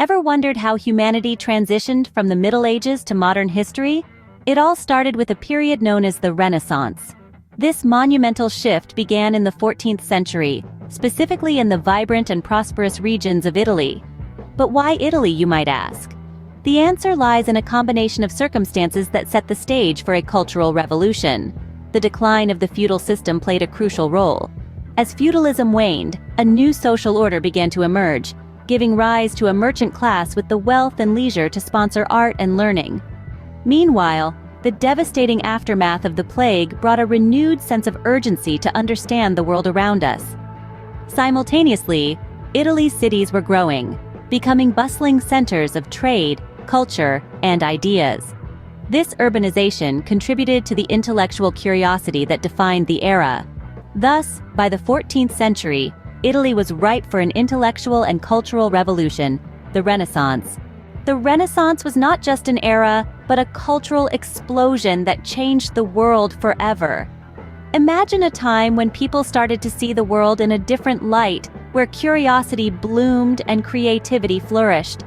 Ever wondered how humanity transitioned from the Middle Ages to modern history? It all started with a period known as the Renaissance. This monumental shift began in the 14th century, specifically in the vibrant and prosperous regions of Italy. But why Italy, you might ask? The answer lies in a combination of circumstances that set the stage for a cultural revolution. The decline of the feudal system played a crucial role. As feudalism waned, a new social order began to emerge, giving rise to a merchant class with the wealth and leisure to sponsor art and learning. Meanwhile, the devastating aftermath of the plague brought a renewed sense of urgency to understand the world around us. Simultaneously, Italy's cities were growing, becoming bustling centers of trade, culture, and ideas. This urbanization contributed to the intellectual curiosity that defined the era. Thus, by the 14th century, Italy was ripe for an intellectual and cultural revolution, the Renaissance. The Renaissance was not just an era, but a cultural explosion that changed the world forever. Imagine a time when people started to see the world in a different light, where curiosity bloomed and creativity flourished.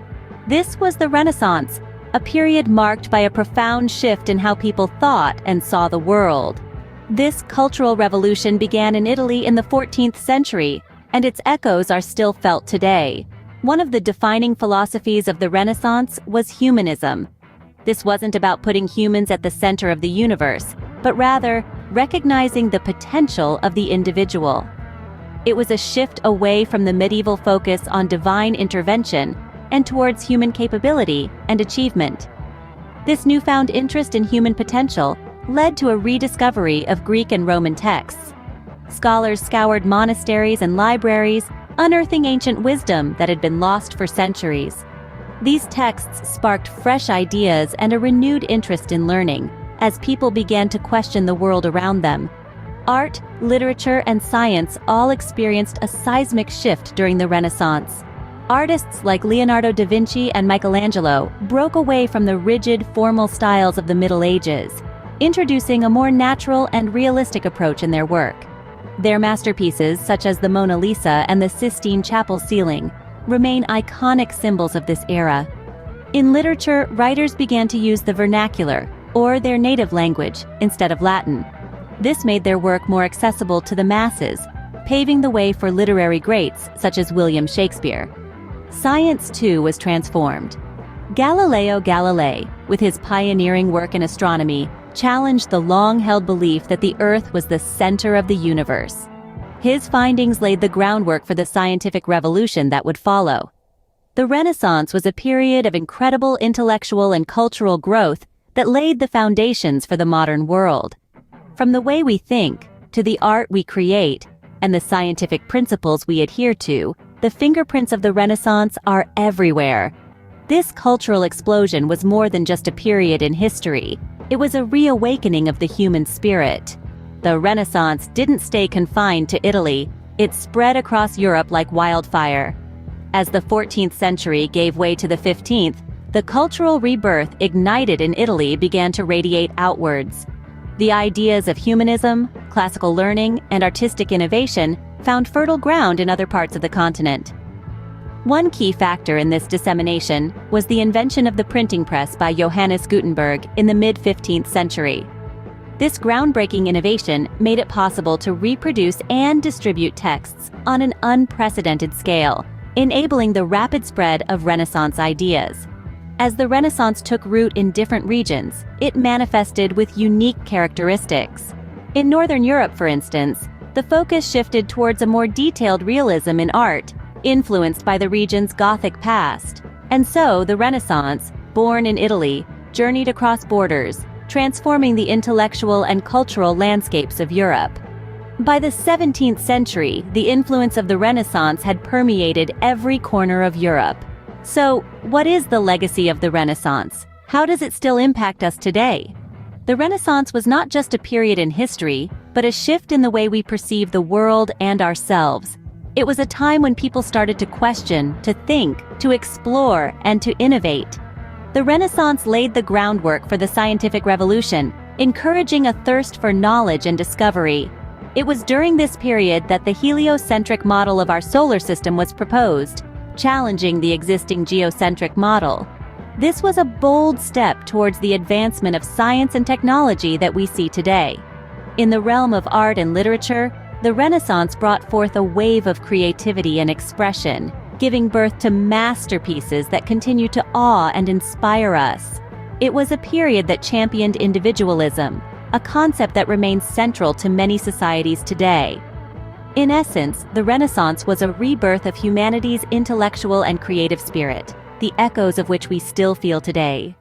This was the Renaissance, a period marked by a profound shift in how people thought and saw the world. This cultural revolution began in Italy in the 14th century, and its echoes are still felt today. One of the defining philosophies of the Renaissance was humanism. This wasn't about putting humans at the center of the universe, but rather recognizing the potential of the individual. It was a shift away from the medieval focus on divine intervention and towards human capability and achievement. This newfound interest in human potential led to a rediscovery of Greek and Roman texts. Scholars scoured monasteries and libraries, unearthing ancient wisdom that had been lost for centuries. These texts sparked fresh ideas and a renewed interest in learning, as people began to question the world around them. Art, literature, and science all experienced a seismic shift during the Renaissance. Artists like Leonardo da Vinci and Michelangelo broke away from the rigid, formal styles of the Middle Ages, introducing a more natural and realistic approach in their work. Their masterpieces, such as the Mona Lisa and the Sistine Chapel ceiling, remain iconic symbols of this era. In literature, writers began to use the vernacular, or their native language, instead of Latin. This made their work more accessible to the masses, paving the way for literary greats such as William Shakespeare. Science, too, was transformed. Galileo Galilei, with his pioneering work in astronomy, challenged the long-held belief that the Earth was the center of the universe. His findings laid the groundwork for the scientific revolution that would follow. The Renaissance was a period of incredible intellectual and cultural growth that laid the foundations for the modern world. From the way we think, to the art we create, and the scientific principles we adhere to, the fingerprints of the Renaissance are everywhere. This cultural explosion was more than just a period in history. It was a reawakening of the human spirit. The Renaissance didn't stay confined to Italy. It spread across Europe like wildfire. As the 14th century gave way to the 15th, the cultural rebirth ignited in Italy began to radiate outwards. The ideas of humanism, classical learning, and artistic innovation found fertile ground in other parts of the continent. One key factor in this dissemination was the invention of the printing press by Johannes Gutenberg in the mid-15th century. This groundbreaking innovation made it possible to reproduce and distribute texts on an unprecedented scale, enabling the rapid spread of Renaissance ideas. As the Renaissance took root in different regions, it manifested with unique characteristics. In Northern Europe, for instance, the focus shifted towards a more detailed realism in art, influenced by the region's Gothic past. And so, the Renaissance, born in Italy, journeyed across borders, transforming the intellectual and cultural landscapes of Europe. By the 17th century, the influence of the Renaissance had permeated every corner of Europe. So, what is the legacy of the Renaissance? How does it still impact us today? The Renaissance was not just a period in history, but a shift in the way we perceive the world and ourselves. It was a time when people started to question, to think, to explore, and to innovate. The Renaissance laid the groundwork for the scientific revolution, encouraging a thirst for knowledge and discovery. It was during this period that the heliocentric model of our solar system was proposed, challenging the existing geocentric model. This was a bold step towards the advancement of science and technology that we see today. In the realm of art and literature, the Renaissance brought forth a wave of creativity and expression, giving birth to masterpieces that continue to awe and inspire us. It was a period that championed individualism, a concept that remains central to many societies today. In essence, the Renaissance was a rebirth of humanity's intellectual and creative spirit, the echoes of which we still feel today.